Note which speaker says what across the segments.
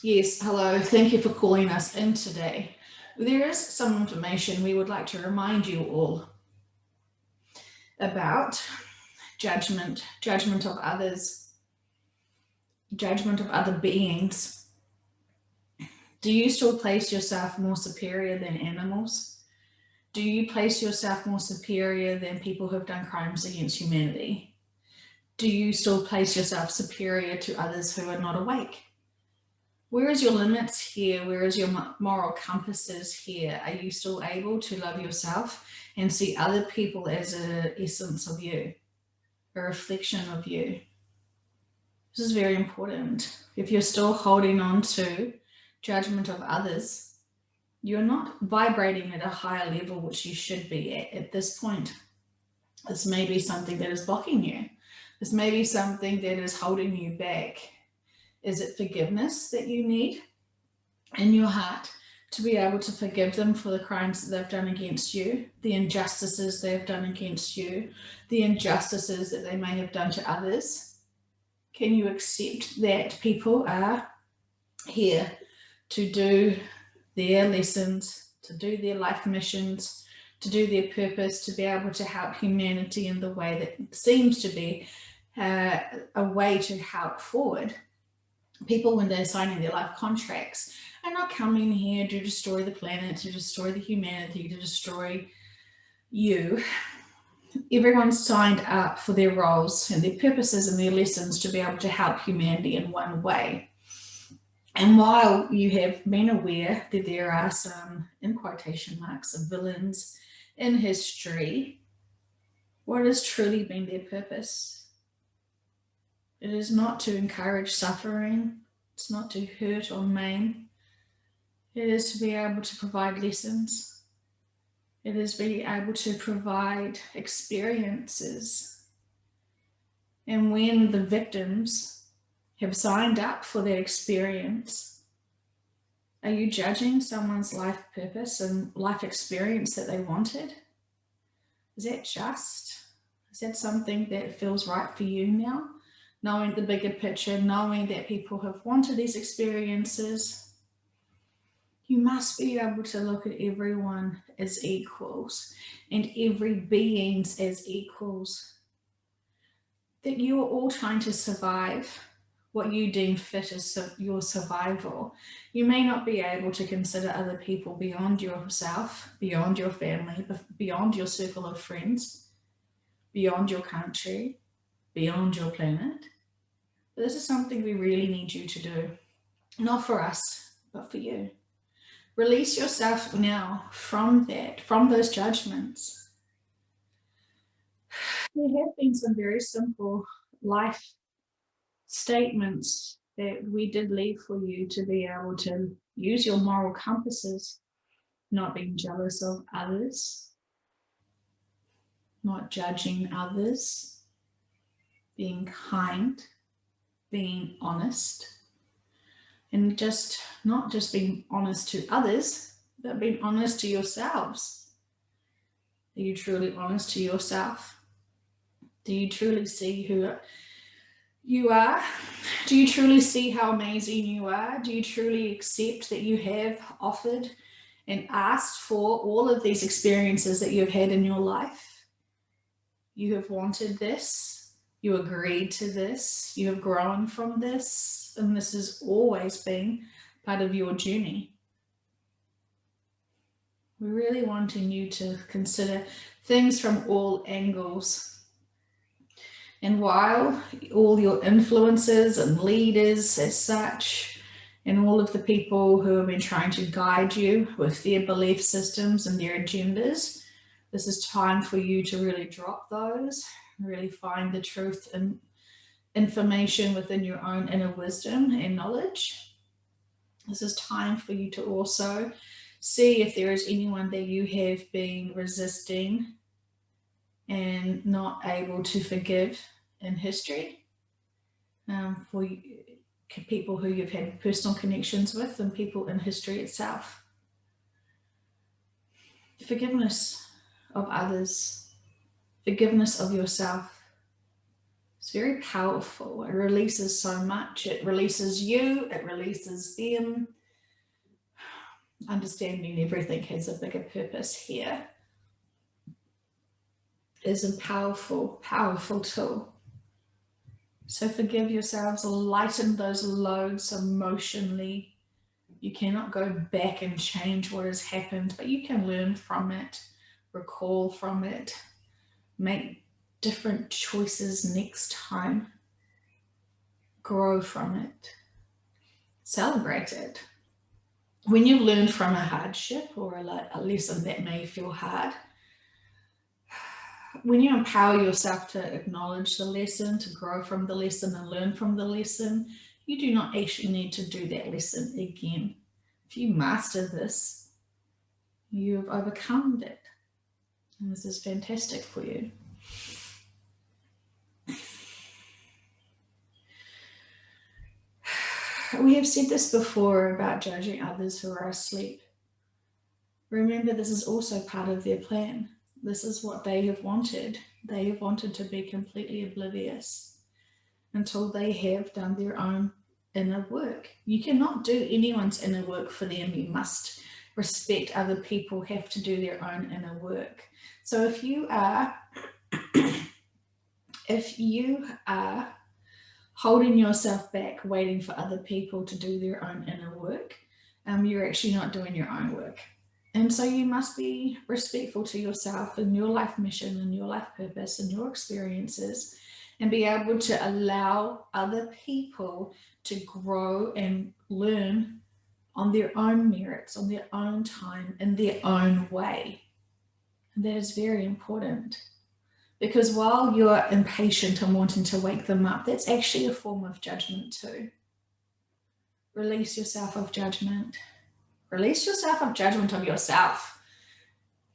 Speaker 1: Yes, hello. Thank you for calling us in today. There is some information we would like to remind you all about judgment of others, judgment of other beings. Do you still place yourself more superior than animals? Do you place yourself more superior than people who have done crimes against humanity? Do you still place yourself superior to others who are not awake? Where is your limits here? Where is your moral compasses here? Are you still able to love yourself and see other people as an essence of you, a reflection of you? This is very important. If you're still holding on to judgment of others, you're not vibrating at a higher level, which you should be at this point. This may be something that is blocking you. This may be something that is holding you back. Is it forgiveness that you need in your heart to be able to forgive them for the crimes that they've done against you, the injustices they've done against you, the injustices that they may have done to others? Can you accept that people are here to do their lessons, to do their life missions, to do their purpose, to be able to help humanity in the way that seems to be a way to help forward? People, when they're signing their life contracts, are not coming here to destroy the planet, to destroy the humanity, to destroy you. Everyone's signed up for their roles and their purposes and their lessons to be able to help humanity in one way. And while you have been aware that there are some, in quotation marks, villains in history, what has truly been their purpose? It is not to encourage suffering. It's not to hurt or maim. It is to be able to provide lessons. It is to be able to provide experiences. And when the victims have signed up for that experience, are you judging someone's life purpose and life experience that they wanted? Is that just? Is that something that feels right for you now? Knowing the bigger picture, knowing that people have wanted these experiences, you must be able to look at everyone as equals and every beings as equals. That you are all trying to survive what you deem fit as your survival. You may not be able to consider other people beyond yourself, beyond your family, beyond your circle of friends, beyond your country, beyond your planet. But this is something we really need you to do. Not for us, but for you. Release yourself now from that, from those judgments. There have been some very simple life statements that we did leave for you to be able to use your moral compasses, not being jealous of others, not judging others, being kind, being honest, and just not just being honest to others, but being honest to yourselves. Are you truly honest to yourself? Do you truly see who you are? Do you truly see how amazing you are? Do you truly accept that you have offered and asked for all of these experiences that you've had in your life? You have wanted this. You agreed to this. You have grown from this. And this has always been part of your journey. We're really wanting you to consider things from all angles. And while all your influences and leaders as such, and all of the people who have been trying to guide you with their belief systems and their agendas, this is time for you to really drop those, really find the truth and information within your own inner wisdom and knowledge. This is time for you to also see if there is anyone that you have been resisting and not able to forgive in history, for people who you've had personal connections with and people in history itself. Forgiveness of others, forgiveness of yourself, It's very powerful. It releases so much. It releases you, it releases them. Understanding everything has a bigger purpose here is a powerful, powerful tool. So forgive yourselves, lighten those loads emotionally. You cannot go back and change what has happened, but you can learn from it, recall from it, make different choices next time, grow from it, celebrate it. When you've learned from a hardship or a lesson that may feel hard, when you empower yourself to acknowledge the lesson, to grow from the lesson and learn from the lesson, you do not actually need to do that lesson again. If you master this, you've overcome it. And this is fantastic for you. We have said this before about judging others who are asleep. Remember, this is also part of their plan. This is what they have wanted. They have wanted to be completely oblivious until they have done their own inner work. You cannot do anyone's inner work for them. You must respect other people, have to do their own inner work. So if you are holding yourself back, waiting for other people to do their own inner work, you're actually not doing your own work. And so you must be respectful to yourself and your life mission and your life purpose and your experiences, and be able to allow other people to grow and learn on their own merits, on their own time, in their own way. And that is very important, because while you're impatient and wanting to wake them up, that's actually a form of judgment too. Release yourself of judgment. Release yourself of judgment of yourself.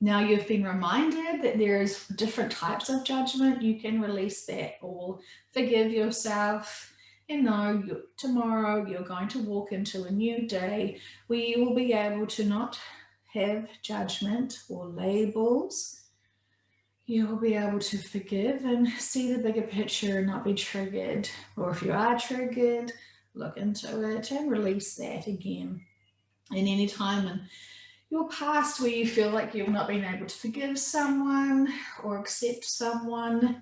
Speaker 1: Now you've been reminded that there's different types of judgment. You can release that, or forgive yourself. And know tomorrow you're going to walk into a new day where you will be able to not have judgment or labels. You will be able to forgive and see the bigger picture and not be triggered. Or if you are triggered, look into it and release that again. And any time in your past where you feel like you've not been able to forgive someone or accept someone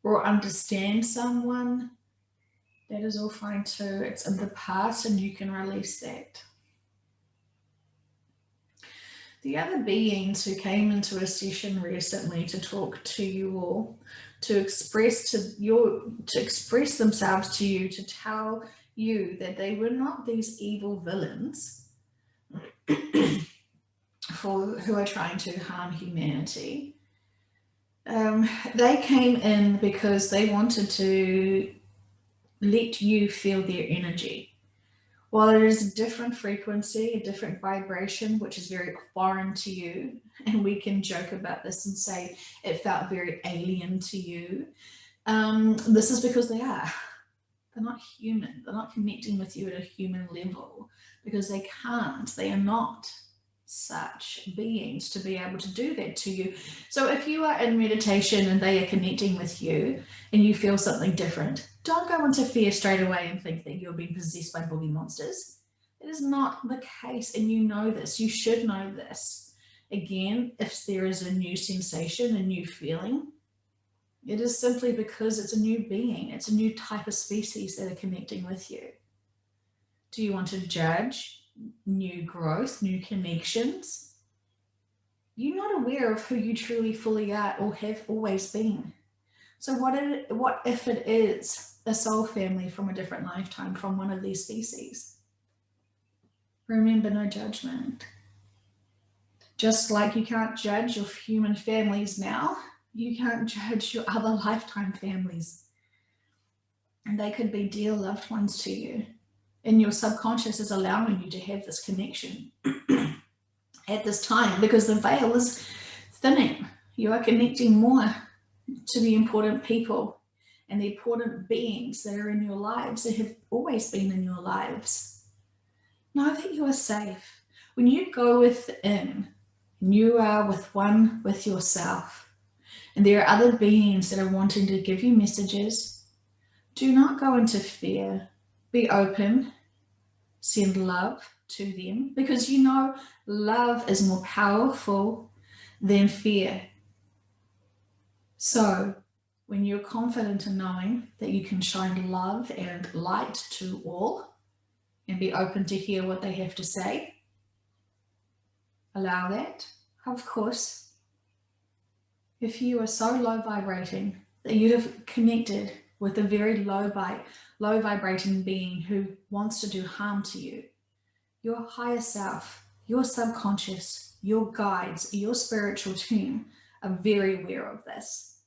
Speaker 1: or understand someone, that is all fine too. It's in the past and you can release that. The other beings who came into a session recently to talk to you all, to express themselves to you, to tell you that they were not these evil villains who are trying to harm humanity. They came in because they wanted to let you feel their energy. While it is a different frequency, a different vibration, which is very foreign to you, and we can joke about this and say it felt very alien to you, this is because they are. They're not human. They're not connecting with you at a human level because they can't. They are not such beings to be able to do that to you. So if you are in meditation and they are connecting with you and you feel something different, don't go into fear straight away and think that you're being possessed by boogie monsters. It is not the case, and you know this. You should know this. Again, if there is a new sensation, a new feeling, it is simply because it's a new being. It's a new type of species that are connecting with you. Do you want to judge new growth, new connections? You're not aware of who you truly fully are or have always been. So what if it is a soul family from a different lifetime, from one of these species? Remember, no judgment. Just like you can't judge your human families now, you can't judge your other lifetime families. And they could be dear loved ones to you. And your subconscious is allowing you to have this connection at this time because the veil is thinning. You are connecting more to the important people and the important beings that are in your lives, that have always been in your lives. Know that you are safe. When you go within, you are with yourself. And there are other beings that are wanting to give you messages, Do not go into fear. Be open. Send love to them, because you know love is more powerful than fear. So when you're confident in knowing that you can shine love and light to all and be open to hear what they have to say, allow that. Of course, if you are so low vibrating that you have connected with a very low vibrating being who wants to do harm to you, your higher self, your subconscious, your guides, your spiritual team are very aware of this.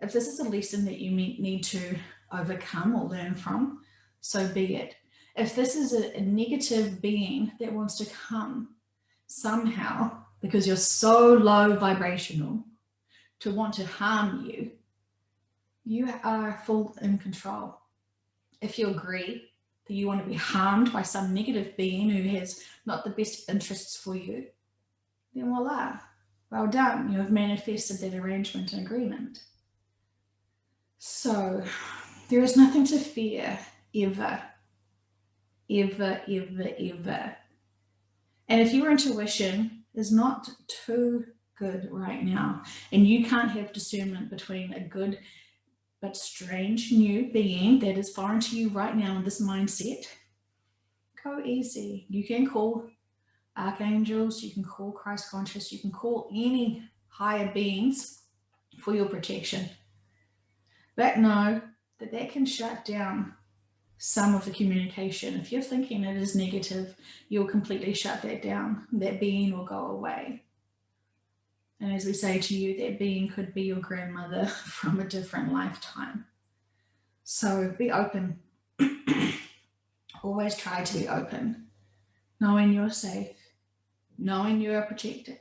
Speaker 1: If this is a lesson that you need to overcome or learn from, so be it. If this is a negative being that wants to come somehow, because you're so low vibrational, to want to harm you, you are full in control. If you agree that you want to be harmed by some negative being who has not the best interests for you, then voila, well done. You have manifested that arrangement and agreement. So there is nothing to fear, ever, ever, ever, ever. And if your intuition is not too good right now, and you can't have discernment between a good but strange new being that is foreign to you right now in this mindset, go easy. You can call archangels, you can call Christ conscious, you can call any higher beings for your protection. But know that that can shut down some of the communication. If you're thinking it is negative, you'll completely shut that down. That being will go away. And as we say to you, that being could be your grandmother from a different lifetime. So be open. Always try to be open, knowing you're safe, knowing you are protected,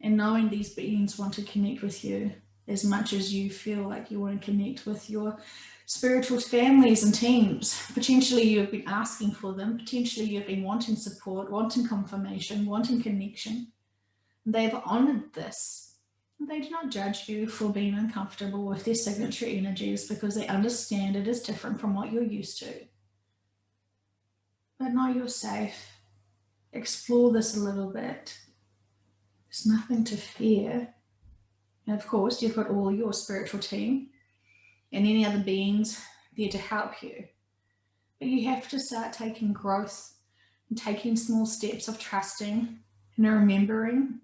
Speaker 1: and knowing these beings want to connect with you as much as you feel like you want to connect with your spiritual families and teams. Potentially you have been asking for them. Potentially you've been wanting support, wanting confirmation, wanting connection. They've honored this. They do not judge you for being uncomfortable with their signature energies, because they understand it is different from what you're used to. But know you're safe. Explore this a little bit. There's nothing to fear. And of course, you've got all your spiritual team and any other beings there to help you. But you have to start taking growth and taking small steps of trusting and remembering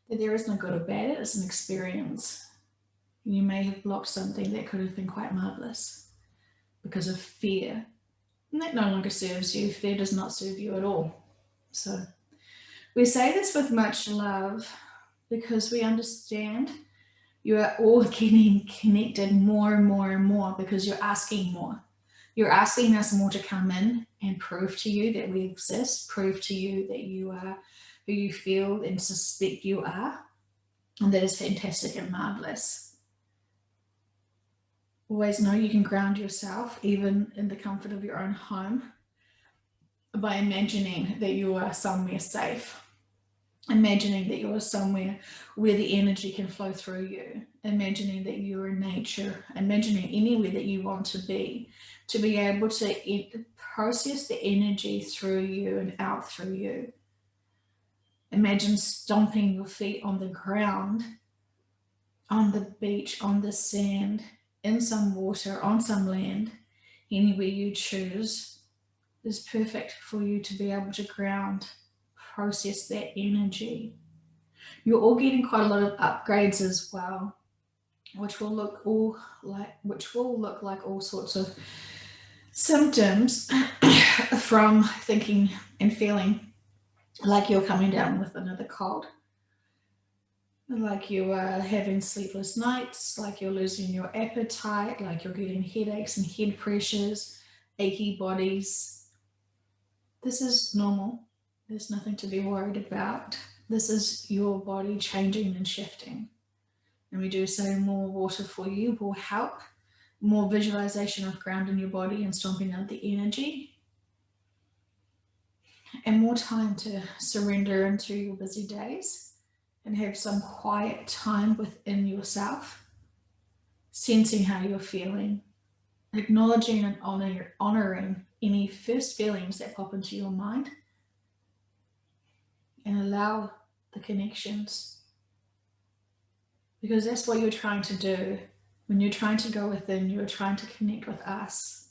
Speaker 1: that there is no good or bad. It's an experience. You may have blocked something that could have been quite marvelous because of fear. And that no longer serves you. Fear does not serve you at all. So we say this with much love, because we understand you are all getting connected more and more and more, because you're asking more. You're asking us more to come in and prove to you that we exist, prove to you that you are who you feel and suspect you are. And that is fantastic and marvelous. Always know you can ground yourself, even in the comfort of your own home, by imagining that you are somewhere safe. Imagining that you are somewhere where the energy can flow through you. Imagining that you are in nature. Imagining anywhere that you want to be able to process the energy through you and out through you. Imagine stomping your feet on the ground, on the beach, on the sand, in some water, on some land, anywhere you choose is perfect for you to be able to ground, process that energy. You're all getting quite a lot of upgrades as well, which will look like all sorts of symptoms from thinking and feeling like you're coming down with another cold, like you are having sleepless nights, like you're losing your appetite, like you're getting headaches and head pressures, achy bodies. This is normal. There's nothing to be worried about. This is your body changing and shifting. And we do say more water for you will help, more visualization of grounding your body and stomping out the energy, and more time to surrender into your busy days and have some quiet time within yourself. sensing how you're feeling, acknowledging and honoring any first feelings that pop into your mind, and allow the connections. Because that's what you're trying to do. When you're trying to go within, you're trying to connect with us.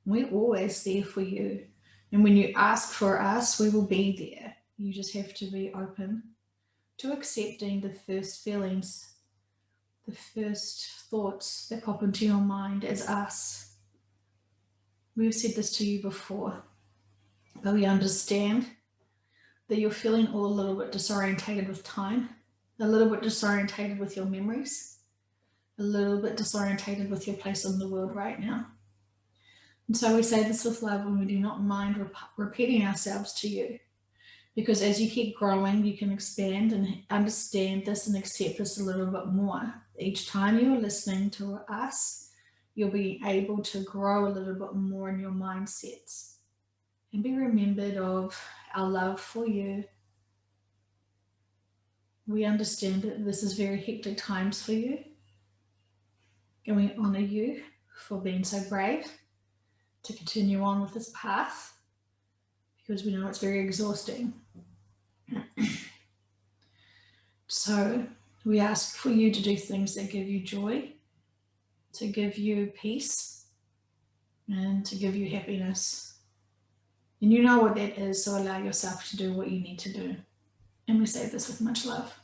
Speaker 1: We're always there for you. And when you ask for us, we will be there. You just have to be open to accepting the first feelings, the first thoughts that pop into your mind as us. We've said this to you before, but we understand that you're feeling all a little bit disorientated with time, a little bit disorientated with your memories, a little bit disorientated with your place in the world right now. And so we say this with love, and we do not mind repeating ourselves to you, because as you keep growing, you can expand and understand this and accept this a little bit more. Each time you are listening to us, you'll be able to grow a little bit more in your mindsets and be remembered of our love for you. We understand that this is very hectic times for you, and we honor you for being so brave to continue on with this path, because we know it's very exhausting. So we ask for you to do things that give you joy, to give you peace, and to give you happiness. And you know what that is, so allow yourself to do what you need to do. And we say this with much love.